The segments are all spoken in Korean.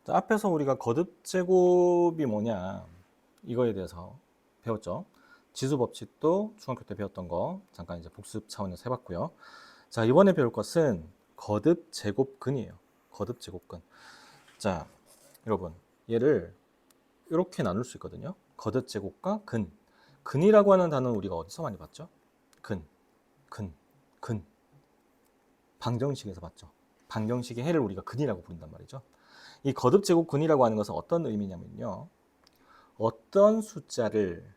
자, 앞에서 우리가 거듭 제곱이 뭐냐 이거에 대해서 배웠죠. 지수 법칙도 중학교 때 배웠던 거 잠깐 이제 복습 차원에서 해봤고요. 자, 이번에 배울 것은 거듭 제곱근이에요. 거듭 제곱근. 자, 여러분 얘를 이렇게 나눌 수 있거든요. 거듭 제곱과 근. 근이라고 하는 단어는 우리가 어디서 많이 봤죠? 근, 근, 근. 방정식에서 봤죠. 방정식의 해를 우리가 근이라고 부른단 말이죠. 이 거듭 제곱 근이라고 하는 것은 어떤 의미냐면요. 어떤 숫자를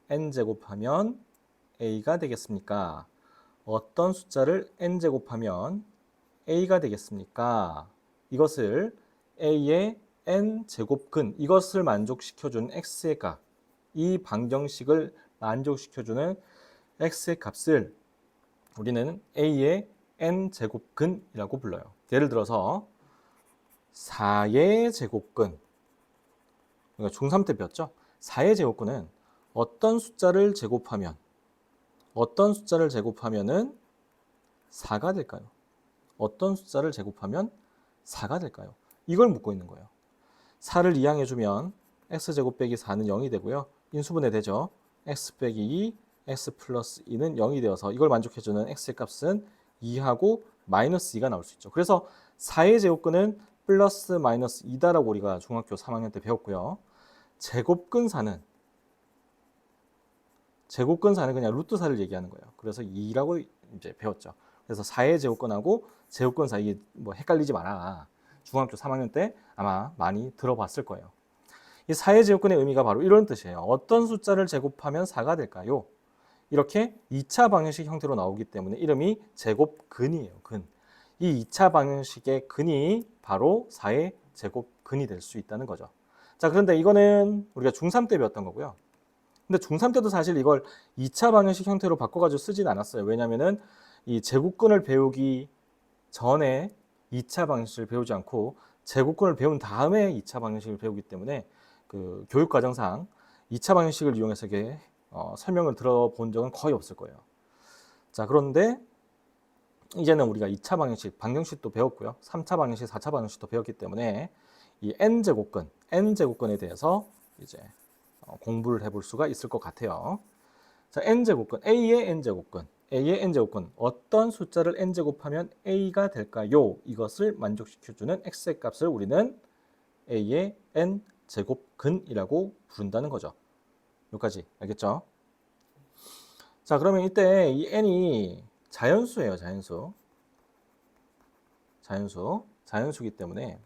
n제곱하면 a가 되겠습니까? 어떤 숫자를 n제곱하면 a가 되겠습니까? 이것을 a의 n제곱근, 이것을 만족시켜주는 x의 값, 이 방정식을 만족시켜주는 x의 값을 우리는 a의 n제곱근이라고 불러요. 예를 들어서 4의 제곱근, 그러니까 중3 때 배웠죠? 4의 제곱근은 어떤 숫자를 제곱하면은 4가 될까요? 어떤 숫자를 제곱하면 4가 될까요? 이걸 묻고 있는 거예요. 4를 이항해주면 x제곱 빼기 4는 0이 되고요. 인수분해 되죠. x 빼기 2, x 플러스 2는 0이 되어서 이걸 만족해주는 x의 값은 2하고 마이너스 2가 나올 수 있죠. 그래서 4의 제곱근은 플러스 마이너스 2다라고 우리가 중학교 3학년 때 배웠고요. 제곱근사는 그냥 루트 4를 얘기하는 거예요. 그래서 2라고 이제 배웠죠. 그래서 4의 제곱근하고 제곱근 사이에 뭐 헷갈리지 마라. 중학교 3학년 때 아마 많이 들어봤을 거예요. 이 4의 제곱근의 의미가 바로 이런 뜻이에요. 어떤 숫자를 제곱하면 4가 될까요? 이렇게 2차 방정식 형태로 나오기 때문에 이름이 제곱근이에요. 근. 이 2차 방정식의 근이 바로 4의 제곱근이 될 수 있다는 거죠. 자, 그런데 이거는 우리가 중3 때 배웠던 거고요. 근데 중3 때도 사실 이걸 2차 방정식 형태로 바꿔가지고 쓰진 않았어요. 왜냐면은 이 제곱근을 배우기 전에 2차 방정식을 배우지 않고 제곱근을 배운 다음에 2차 방정식을 배우기 때문에 그 교육과정상 2차 방정식을 이용해서 이게 설명을 들어본 적은 거의 없을 거예요. 자, 그런데 이제는 우리가 2차 방정식도 배웠고요. 3차 방정식, 4차 방정식도 배웠기 때문에 이 n제곱근에 대해서 이제 공부를 해볼 수가 있을 것 같아요. 자, n제곱근, a의 n제곱근, 어떤 숫자를 n제곱하면 a가 될까요? 이것을 만족시켜주는 x의 값을 우리는 a의 n제곱근이라고 부른다는 거죠. 여기까지 알겠죠? 자, 그러면 이때 이 n이 자연수예요, 자연수이기 때문에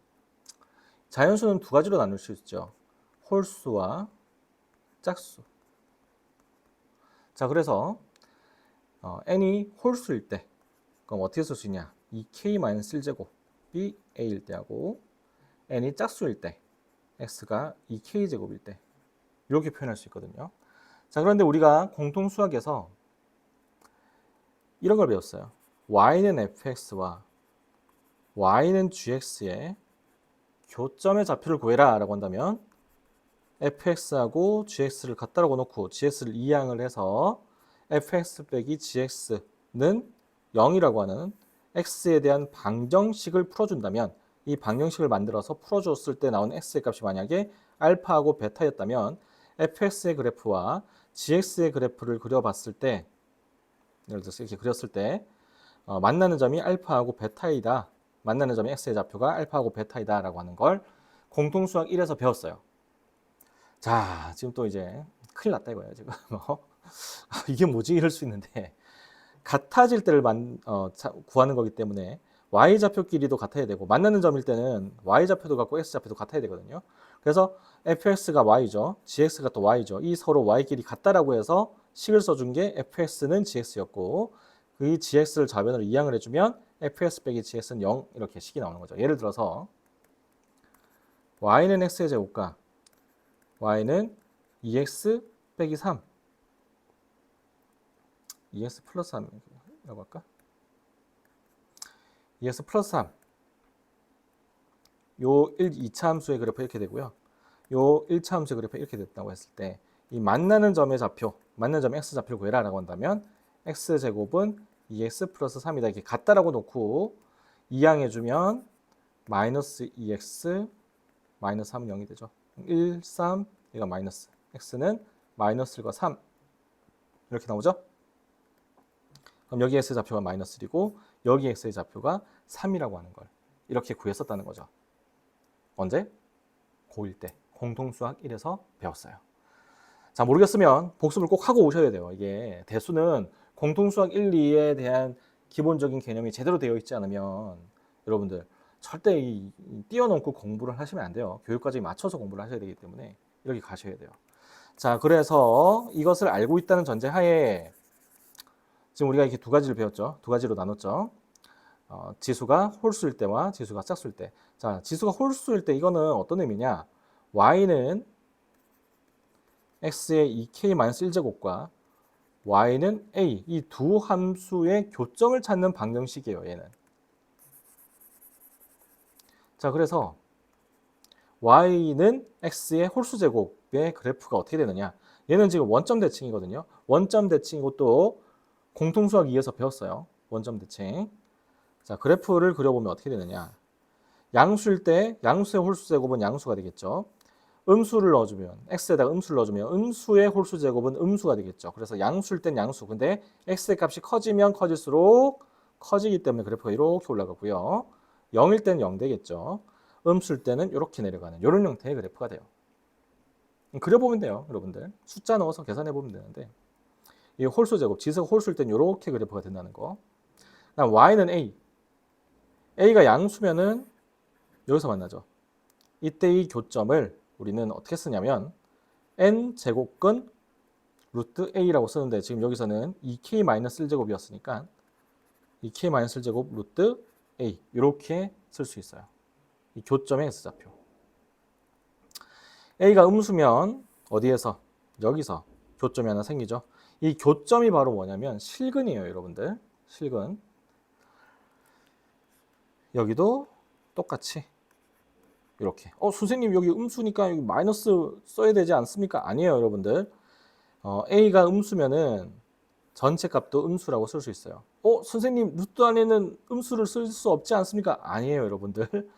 자연수는 두 가지로 나눌 수 있죠. 홀수와 짝수. 자, 그래서 n이 홀수일 때 그럼 어떻게 쓸 수 있냐? 2k-1제곱이 a일 때하고 n이 짝수일 때 x가 2k제곱일 때 이렇게 표현할 수 있거든요. 자, 그런데 우리가 공통수학에서 이런 걸 배웠어요. y는 fx와 y는 gx의 교점의 좌표를 구해라 라고 한다면 fx하고 gx를 갖다라고 놓고 gx를 이항을 해서 fx 빼기 gx는 0이라고 하는 x에 대한 방정식을 풀어준다면 이 방정식을 만들어서 풀어줬을 때 나온 x의 값이 만약에 알파하고 베타였다면 fx의 그래프와 gx의 그래프를 그려봤을 때 예를 들어서 이렇게 그렸을 때 만나는 점이 알파하고 베타이다. 만나는 점이 x의 좌표가 알파하고 베타이다 라고 하는 걸 공통수학 1에서 배웠어요. 자, 지금 또 이제 큰일 났다 이거예요. 지금 이게 뭐지 이럴 수 있는데 같아질 때를 구하는 거기 때문에 y좌표끼리도 같아야 되고 만나는 점일 때는 y좌표도 같고 x좌표도 같아야 되거든요. 그래서 fx가 y죠. gx가 또 y죠. 이 서로 y끼리 같다라고 해서 식을 써준 게 fx는 gx였고 그 gx를 좌변으로 이항을 해주면 fx 빼기 gx는 0 이렇게 식이 나오는 거죠. 예를 들어서 y는 x의 제곱과 y는 2x 빼기 3 2x 플러스 3이라고 할까? 2x 플러스 3 요 2차 함수의 그래프 이렇게 되고요. 요 1차 함수의 그래프 이렇게 됐다고 했을 때 이 만나는 점의 좌표, 만나는 점 x 좌표를 구해라 라고 한다면 x제곱은 2x 플러스 3이다 이렇게 같다라고 놓고 이항해주면 마이너스 2x 마이너스 3은 0이 되죠. 1, 3, 얘가 마이너스. x는 마이너스 1과 3 이렇게 나오죠. 그럼 여기 x의 좌표가 마이너스 1이고 여기 x의 좌표가 3이라고 하는 걸 이렇게 구했었다는 거죠. 언제? 고1 때 공통수학 1에서 배웠어요. 자, 모르겠으면 복습을 꼭 하고 오셔야 돼요. 이게 대수는 공통수학 1, 2에 대한 기본적인 개념이 제대로 되어 있지 않으면 여러분들 절대 뛰어넘고 공부를 하시면 안 돼요. 교육과정에 맞춰서 공부를 하셔야 되기 때문에 이렇게 가셔야 돼요. 자, 그래서 이것을 알고 있다는 전제하에 지금 우리가 이렇게 두 가지를 배웠죠. 두 가지로 나눴죠. 지수가 홀수일 때와 지수가 짝수일 때. 자, 지수가 홀수일 때 이거는 어떤 의미냐? y는 x의 2k-1제곱과 y는 a 이 두 함수의 교점을 찾는 방정식이에요. 얘는. 자, 그래서 y는 x의 홀수제곱의 그래프가 어떻게 되느냐? 얘는 지금 원점 대칭이거든요. 원점 대칭이고 또 공통수학 2에서 배웠어요. 원점 대칭. 자, 그래프를 그려보면 어떻게 되느냐? 양수일 때 양수의 홀수제곱은 양수가 되겠죠. 음수를 넣어주면 x에다가 음수를 넣어주면 음수의 홀수제곱은 음수가 되겠죠. 그래서 양수일 땐 양수. 근데 x의 값이 커지면 커질수록 커지기 때문에 그래프가 이렇게 올라가고요. 0일 때는 0 되겠죠. 음수일 때는 이렇게 내려가는 이런 형태의 그래프가 돼요. 그려보면 돼요. 여러분들. 숫자 넣어서 계산해보면 되는데 이 홀수제곱, 지수가 홀수일 때는 이렇게 그래프가 된다는 거. 그다음 y는 a. a가 양수면은 여기서 만나죠. 이때 이 교점을 우리는 어떻게 쓰냐면 n 제곱근 루트 a라고 쓰는데 지금 여기서는 2k-1제곱이었으니까 2k-1제곱 루트 a 이렇게 쓸 수 있어요. 이 교점의 x좌표. a가 음수면 어디에서? 여기서 교점이 하나 생기죠. 이 교점이 바로 뭐냐면 실근이에요, 여러분들. 실근. 여기도 똑같이 이렇게. 선생님 여기 음수니까 여기 마이너스 써야 되지 않습니까? 아니에요, 여러분들. a가 음수면은 전체 값도 음수라고 쓸 수 있어요. 선생님 루트 안에는 음수를 쓸 수 없지 않습니까? 아니에요, 여러분들.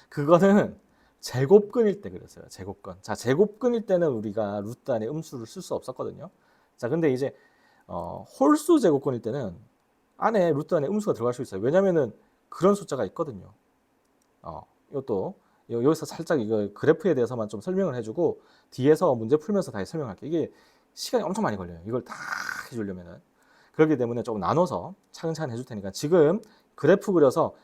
그거는 제곱근일 때 그랬어요. 제곱근. 자, 제곱근일 때는 우리가 루트 안에 음수를 쓸 수 없었거든요. 자, 근데 이제 홀수 제곱근일 때는 안에 루트 안에 음수가 들어갈 수 있어요. 왜냐면은 그런 숫자가 있거든요. 이것도 여기서 살짝 이거 그래프에 대해서만 좀 설명을 해주고 뒤에서 문제 풀면서 다시 설명할게요. 이게 시간이 엄청 많이 걸려요. 이걸 다 해주려면은. 그렇기 때문에 조금 나눠서 차근차근 해줄 테니까 지금 그래프 그려서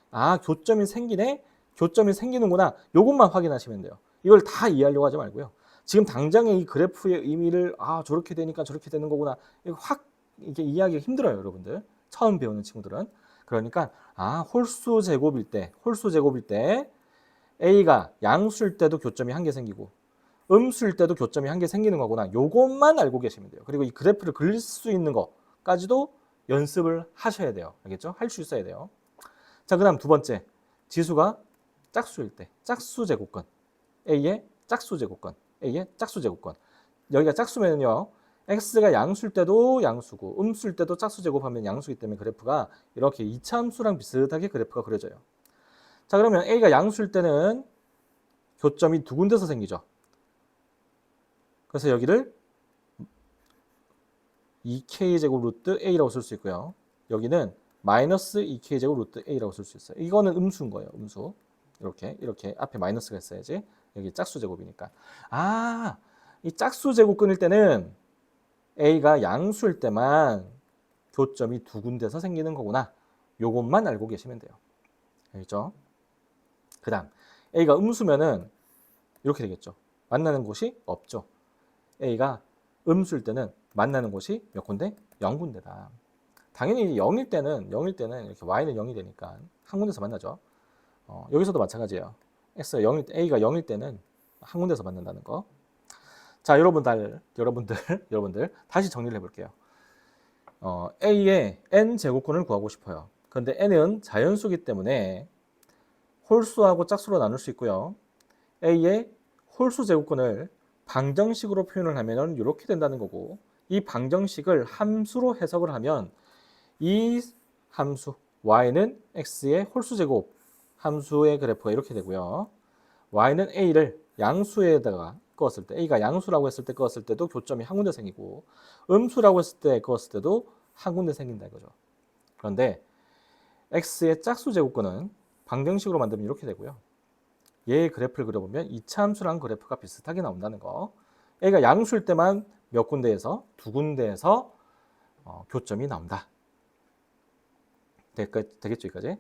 교점이 생기네? 교점이 생기는구나. 요것만 확인하시면 돼요. 이걸 다 이해하려고 하지 말고요. 지금 당장에 이 그래프의 의미를 저렇게 되니까 저렇게 되는 거구나. 이거 확 이게 이해하기가 힘들어요, 여러분들. 처음 배우는 친구들은. 그러니까 홀수 제곱일 때 a가 양수일 때도 교점이 한 개 생기고 음수일 때도 교점이 한 개 생기는 거구나. 요것만 알고 계시면 돼요. 그리고 이 그래프를 그릴 수 있는 것까지도 연습을 하셔야 돼요. 알겠죠? 할 수 있어야 돼요. 자, 그다음 두 번째. 지수가 짝수일 때 짝수 제곱권. a의 짝수 제곱권. a의 짝수 제곱권. 여기가 짝수면요. x가 양수일 때도 양수고 음수일 때도 짝수 제곱하면 양수이기 때문에 그래프가 이렇게 이차함수랑 비슷하게 그래프가 그려져요. 자, 그러면 a가 양수일 때는 교점이 두 군데서 생기죠. 그래서 여기를 2k제곱 루트 a라고 쓸 수 있고요. 여기는 마이너스 2k제곱 루트 a라고 쓸 수 있어요. 이거는 음수인 거예요. 음수. 이렇게 앞에 마이너스가 있어야지. 여기 짝수 제곱이니까. 이 짝수 제곱 끊을 때는 a가 양수일 때만 교점이 두 군데서 생기는 거구나. 요것만 알고 계시면 돼요. 알겠죠? 그 다음 a가 음수면은 이렇게 되겠죠. 만나는 곳이 없죠. a가 음수일 때는 만나는 곳이 몇 군데? 0군데다. 당연히 0일 때는 이렇게 y는 0이 되니까 한 군데서 만나죠. 여기서도 마찬가지예요. a가 0일 때는 한 군데서 만난다는 거. 자, 여러분들 다시 정리를 해볼게요. a의 n 제곱근을 구하고 싶어요. 그런데 n은 자연수이기 때문에 홀수하고 짝수로 나눌 수 있고요. a의 홀수 제곱근을 방정식으로 표현을 하면 이렇게 된다는 거고 이 방정식을 함수로 해석을 하면 이 함수 y는 x의 홀수 제곱 함수의 그래프가 이렇게 되고요. y는 a를 양수에다가 그었을 때, a가 양수라고 했을 때 그었을 때도 교점이 한 군데 생기고 음수라고 했을 때 그었을 때도 한 군데 생긴다 이거죠. 그런데 x의 짝수 제곱근은 방정식으로 만들면 이렇게 되고요. 얘의 그래프를 그려보면 이차함수랑 그래프가 비슷하게 나온다는 거. a가 양수일 때만 몇 군데에서 두 군데에서 교점이 나온다. 되겠죠, 여기까지?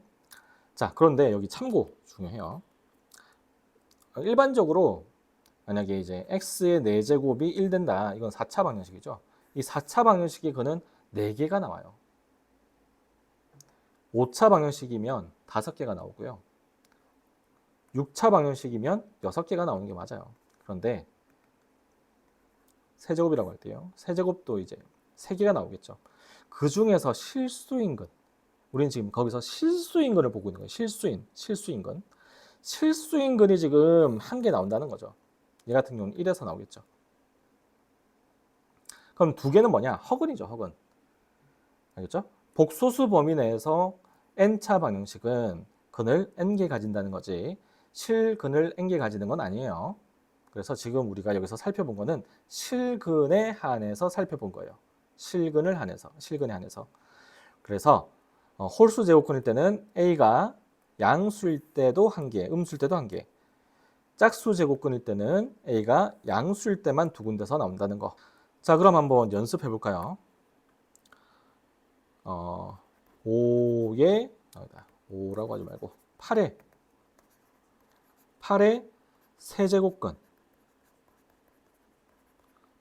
자, 그런데 여기 참고 중요해요. 일반적으로 만약에 이제 x의 4제곱이 1 된다. 이건 4차 방정식이죠. 이 4차 방정식이 그는 4개가 나와요. 5차 방정식이면 5개가 나오고요. 6차 방정식이면 6개가 나오는 게 맞아요. 그런데 세제곱이라고 할 때요. 세제곱도 이제 3개가 나오겠죠. 그 중에서 실수인근. 우리는 지금 거기서 실수인근을 보고 있는 거예요. 실수인근. 실수인근이 지금 1개 나온다는 거죠. 얘 같은 경우는 1에서 나오겠죠. 그럼 2개는 뭐냐? 허근이죠, 허근. 알겠죠? 복소수 범위 내에서 n차 방정식은 근을 n개 가진다는 거지 실근을 n개 가지는 건 아니에요. 그래서 지금 우리가 여기서 살펴본 거는 실근에 한해서 살펴본 거예요. 실근에 한해서. 그래서 홀수 제곱근일 때는 a가 양수일 때도 1개, 음수일 때도 1개. 짝수 제곱근일 때는 a가 양수일 때만 2군데서 나온다는 거. 자, 그럼 한번 연습해 볼까요? 5에 5라고 하지 말고 8의 세제곱근.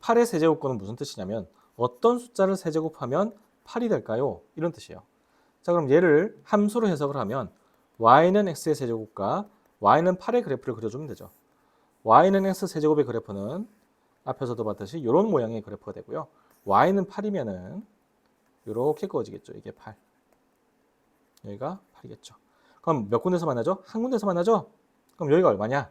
8의 세제곱근은 무슨 뜻이냐면 어떤 숫자를 세제곱하면 8이 될까요? 이런 뜻이에요. 자, 그럼 얘를 함수로 해석을 하면 y는 x의 세제곱과 y는 8의 그래프를 그려주면 되죠. y는 x 세제곱의 그래프는 앞에서도 봤듯이 이런 모양의 그래프가 되고요. y는 8이면은 이렇게 그어지겠죠. 이게 8. 여기가 8이겠죠. 그럼 몇 군데서 만나죠? 한 군데서 만나죠? 그럼 여기가 얼마냐?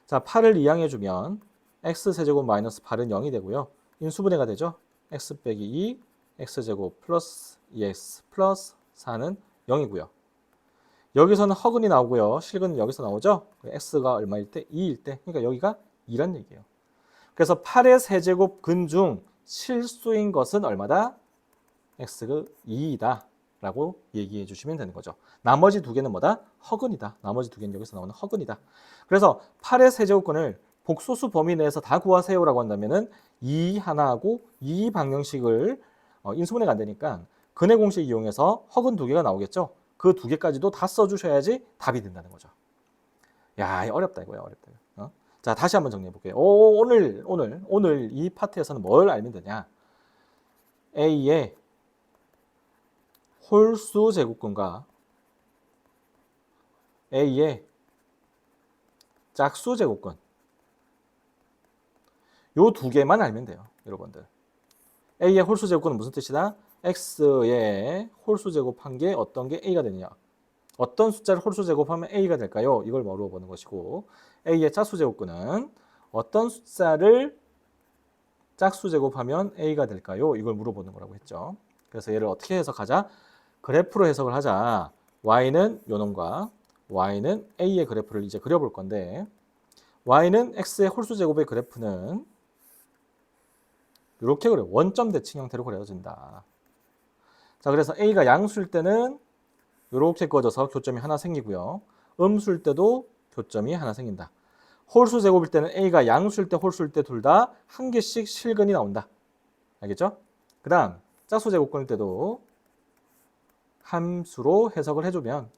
자, 8을 이항해주면 x세제곱 마이너스 8은 0이 되고요. 인수분해가 되죠. x 빼기 2, x제곱 플러스 2x 플러스 4는 0이고요. 여기서는 허근이 나오고요. 실근은 여기서 나오죠. x가 얼마일 때? 2일 때. 그러니까 여기가 2란 얘기예요. 그래서 8의 세제곱 근 중 실수인 것은 얼마다? x가 2이다. 라고 얘기해 주시면 되는 거죠. 나머지 2개는 뭐다? 허근이다. 나머지 2개는 여기서 나오는 허근이다. 그래서 8의 세제곱근을 복소수 범위 내에서 다 구하세요라고 한다면은 이 하나하고 이 방정식을 인수분해가 안 되니까 근의 공식 이용해서 허근 2개가 나오겠죠. 그 2개까지도 다 써주셔야지 답이 된다는 거죠. 야, 어렵다 이거야, 어렵다. 자, 다시 한번 정리해 볼게요. 오늘 이 파트에서는 뭘 알면 되냐? A의 홀수 제곱근과 A의 짝수 제곱근 요 2개만 알면 돼요, 여러분들. A의 홀수 제곱근은 무슨 뜻이다? X의 홀수 제곱한 게 어떤 게 A가 되느냐? 어떤 숫자를 홀수 제곱하면 A가 될까요? 이걸 물어보는 것이고 A의 짝수 제곱근은 어떤 숫자를 짝수 제곱하면 A가 될까요? 이걸 물어보는 거라고 했죠. 그래서 얘를 어떻게 해석하자? 그래프로 해석을 하자. Y는 요놈과 Y는 A의 그래프를 이제 그려볼 건데 Y는 X의 홀수 제곱의 그래프는 이렇게 그려요. 원점 대칭 형태로 그려진다. 자, 그래서 A가 양수일 때는 이렇게 그어져서 교점이 하나 생기고요. 음수일 때도 교점이 하나 생긴다. 홀수 제곱일 때는 A가 양수일 때 홀수일 때 둘 다 한 개씩 실근이 나온다. 알겠죠? 그 다음 짝수 제곱근일 때도 함수로 해석을 해주면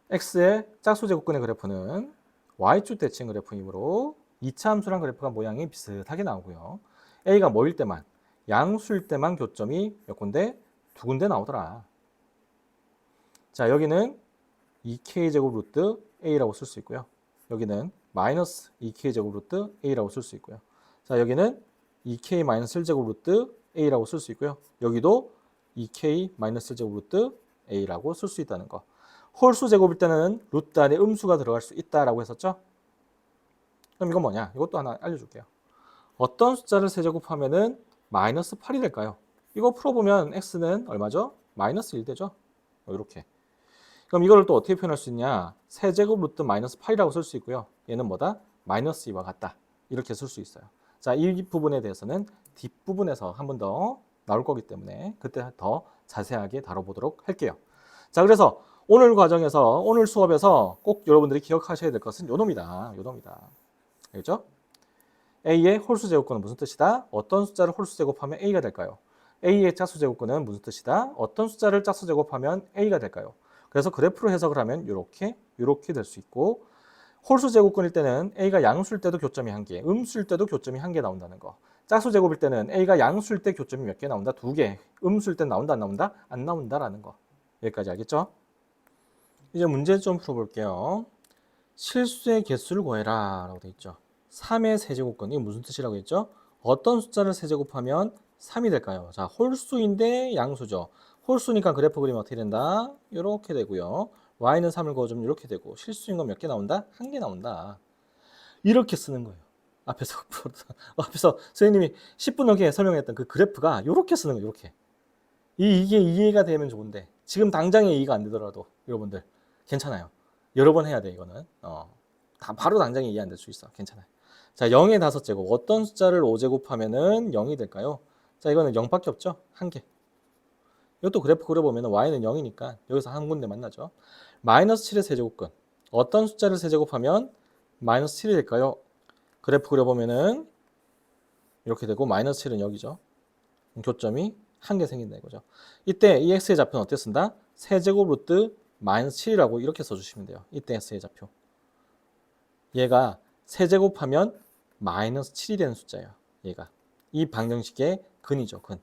X의 짝수 제곱근의 그래프는 Y축 대칭 그래프이므로 2차 함수랑 그래프가 모양이 비슷하게 나오고요. A가 뭐일 때만 양수일 때만 교점이 몇 군데? 2군데 나오더라. 자, 여기는 2k 제곱 루트 A라고 쓸 수 있고요. 여기는 마이너스 2k 제곱 루트 A라고 쓸 수 있고요. 자, 여기는 2k 마이너스 1제곱 루트 A라고 쓸 수 있고요. 여기도 2k 마이너스 1제곱 루트 A라고 쓸 수 있다는 거. 홀수 제곱일 때는 루트 안에 음수가 들어갈 수 있다라고 했었죠. 그럼 이건 뭐냐? 이것도 하나 알려줄게요. 어떤 숫자를 세제곱하면은 마이너스 8이 될까요? 이거 풀어보면 x는 얼마죠? 마이너스 1 되죠? 이렇게. 그럼 이걸 또 어떻게 표현할 수 있냐? 세제곱 루트 마이너스 8이라고 쓸 수 있고요. 얘는 뭐다? 마이너스 2와 같다. 이렇게 쓸 수 있어요. 자, 이 부분에 대해서는 뒷부분에서 한 번 더 나올 거기 때문에 그때 더 자세하게 다뤄보도록 할게요. 자, 그래서 오늘 과정에서, 오늘 수업에서 꼭 여러분들이 기억하셔야 될 것은 요 놈이다. 요 놈이다. 알겠죠? A의 홀수 제곱근은 무슨 뜻이다? 어떤 숫자를 홀수 제곱하면 A가 될까요? A의 짝수 제곱근은 무슨 뜻이다? 어떤 숫자를 짝수 제곱하면 A가 될까요? 그래서 그래프로 해석을 하면 이렇게 될 수 있고, 홀수 제곱근일 때는 A가 양수일 때도 교점이 1개, 음수일 때도 교점이 1개 나온다는 거. 짝수 제곱일 때는 A가 양수일 때 교점이 몇 개 나온다? 2개. 음수일 때 나온다, 안 나온다? 안 나온다라는 거. 여기까지 알겠죠? 이제 문제 좀 풀어볼게요. 실수의 개수를 구해라 라고 되어 있죠. 3의 세제곱근, 이게 무슨 뜻이라고 했죠? 어떤 숫자를 세제곱하면 3이 될까요? 자, 홀수인데 양수죠. 홀수니까 그래프 그리면 어떻게 된다? 이렇게 되고요. y는 3을 그어주면 이렇게 되고, 실수인 건 몇 개 나온다? 1개 나온다. 이렇게 쓰는 거예요. 앞에서 선생님이 10분 넘게 설명했던 그 그래프가 이렇게 쓰는 거예요. 이렇게. 이게 이해가 되면 좋은데 지금 당장에 이해가 안 되더라도 여러분들 괜찮아요. 여러 번 해야 돼 이거는. 다 바로 당장에 이해 안 될 수 있어. 괜찮아요. 자, 0의 5제곱. 어떤 숫자를 5제곱하면은 0이 될까요? 자, 이거는 0밖에 없죠. 한 개. 이것도 그래프 그려보면 y는 0이니까 여기서 한 군데 만나죠. 마이너스 7의 세제곱근. 어떤 숫자를 세제곱하면 마이너스 7이 될까요? 그래프 그려보면은 이렇게 되고 마이너스 7은 여기죠. 교점이 한 개 생긴다 이거죠. 이때 이 x의 좌표는 어떻게 쓴다? 세제곱 루트 마이너스 7이라고 이렇게 써주시면 돼요. 이때 x의 좌표. 얘가 세제곱하면 마이너스 7이 되는 숫자예요. 얘가. 이 방정식의 근이죠. 근.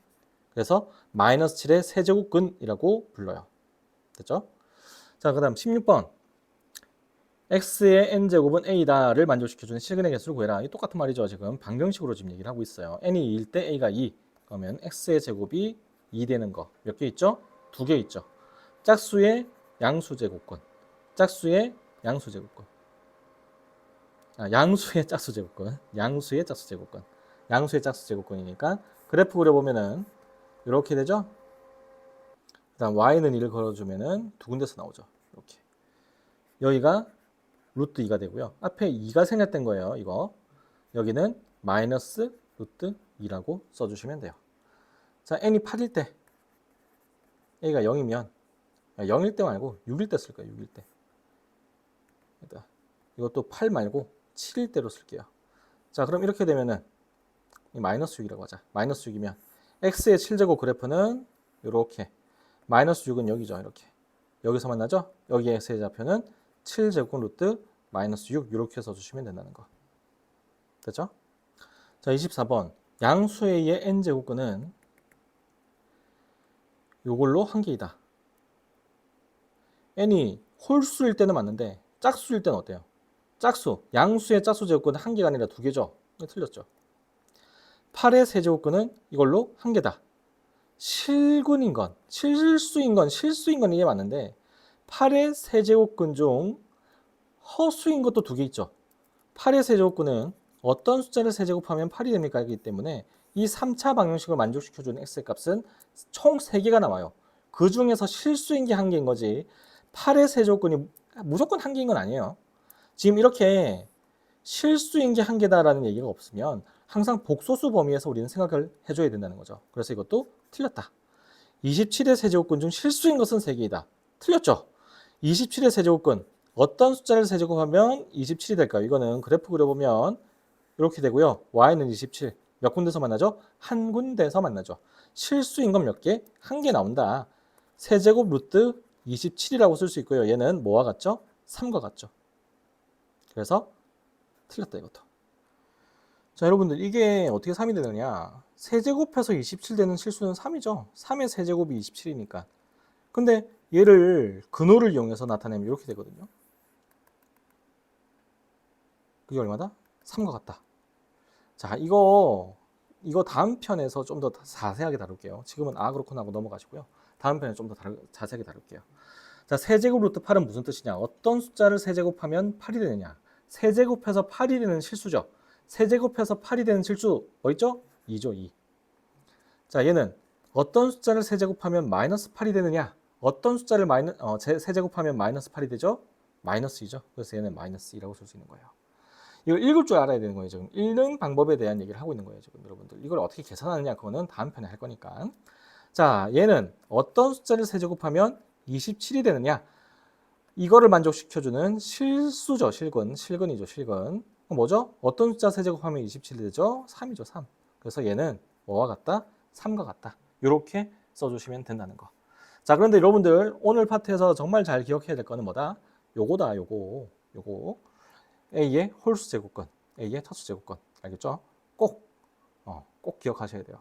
그래서 마이너스 7의 세제곱근이라고 불러요. 됐죠? 자, 그 다음 16번. x의 n제곱은 a다를 만족시켜주는 실근의 개수를 구해라. 이 똑같은 말이죠. 지금 방정식으로 지금 얘기를 하고 있어요. n이 2일 때 a가 2. 그러면 x의 제곱이 2 되는 거 몇 개 있죠? 2개 있죠. 짝수의 양수 제곱권. 짝수의 양수 제곱권. 양수의 짝수 제곱권. 양수의 짝수 제곱권. 양수의 짝수 제곱권이니까 그래프 그려보면은 이렇게 되죠? 그다음 y는 1을 걸어주면은 두 군데서 나오죠. 이렇게. 여기가 루트 2가 되고요. 앞에 2가 생략된 거예요. 이거. 여기는 마이너스 루트 2라고 써주시면 돼요. 자, n이 8일 때 a가 0이면 0일 때 말고 6일 때 쓸 거예요. 6일 때. 이것도 8 말고 7일 때로 쓸게요. 자, 그럼 이렇게 되면은 마이너스 6이라고 하자. 마이너스 6이면 x의 7제곱 그래프는 이렇게 마이너스 6은 여기죠. 이렇게. 여기서 만나죠? 여기 x의 좌표는 7제곱 루트 마이너스 6 이렇게 써주시면 된다는 거. 됐죠? 자, 24번. 양수의 n제곱근은 이걸로 한 개이다. n이 홀수일 때는 맞는데 짝수일 때는 어때요? 짝수, 양수의 짝수 제곱근은 한 개가 아니라 두 개죠. 틀렸죠. 8의 세제곱근은 이걸로 한 개다. 실수인 건 이게 맞는데 8의 세제곱근 중 허수인 것도 두 개 있죠. 8의 세제곱근은 어떤 숫자를 세제곱하면 8이 됩니까? 이기 때문에 이 3차 방정식을 만족시켜주는 x의 값은 총 3개가 나와요. 그 중에서 실수인 게 한 개인 거지 8의 세제곱근이 무조건 한 개인 건 아니에요. 지금 이렇게 실수인 게 한 개다라는 얘기가 없으면 항상 복소수 범위에서 우리는 생각을 해줘야 된다는 거죠. 그래서 이것도 틀렸다. 27의 세제곱근 중 실수인 것은 3개이다. 틀렸죠? 27의 세제곱근 어떤 숫자를 세제곱하면 27이 될까요? 이거는 그래프 그려보면 이렇게 되고요. y는 27. 몇 군데서 만나죠? 한 군데서 만나죠. 실수인 건 몇 개? 한 개 나온다. 세제곱 루트 27이라고 쓸 수 있고요. 얘는 뭐와 같죠? 3과 같죠. 그래서 틀렸다 이것도. 자, 여러분들 이게 어떻게 3이 되느냐? 세제곱해서 27 되는 실수는 3이죠. 3의 세제곱이 27이니까. 근데 얘를 근호를 이용해서 나타내면 이렇게 되거든요. 그게 얼마다? 3과 같다. 자, 이거 다음 편에서 좀 더 자세하게 다룰게요. 지금은 그렇구나 하고 넘어가시고요. 다음 편에 좀 더 자세하게 다룰게요. 자, 세제곱 루트 8은 무슨 뜻이냐? 어떤 숫자를 세제곱하면 8이 되느냐? 세제곱해서 8이 되는 실수죠. 세제곱해서 8이 되는 실수 뭐 있죠? 2죠, 2. 자, 얘는 어떤 숫자를 세제곱하면 마이너스 8이 되느냐? 어떤 숫자를 세제곱하면 마이너스 8이 되죠? 마이너스 2죠. 그래서 얘는 마이너스 2라고 쓸 수 있는 거예요. 이걸 읽을 줄 알아야 되는 거예요. 지금 읽는 방법에 대한 얘기를 하고 있는 거예요. 지금 여러분들 이걸 어떻게 계산하느냐 그거는 다음 편에 할 거니까. 자, 얘는 어떤 숫자를 세제곱하면 27이 되느냐? 이거를 만족시켜주는 실수죠. 실근이죠. 실근. 뭐죠? 어떤 숫자 세제곱하면 27이 되죠? 3이죠. 3. 그래서 얘는 뭐와 같다? 3과 같다. 이렇게 써주시면 된다는 거. 자, 그런데 여러분들 오늘 파트에서 정말 잘 기억해야 될 거는 뭐다? 요거다. 요거. A의 홀수 제곱건, A의 차수 제곱건. 알겠죠? 꼭 기억하셔야 돼요.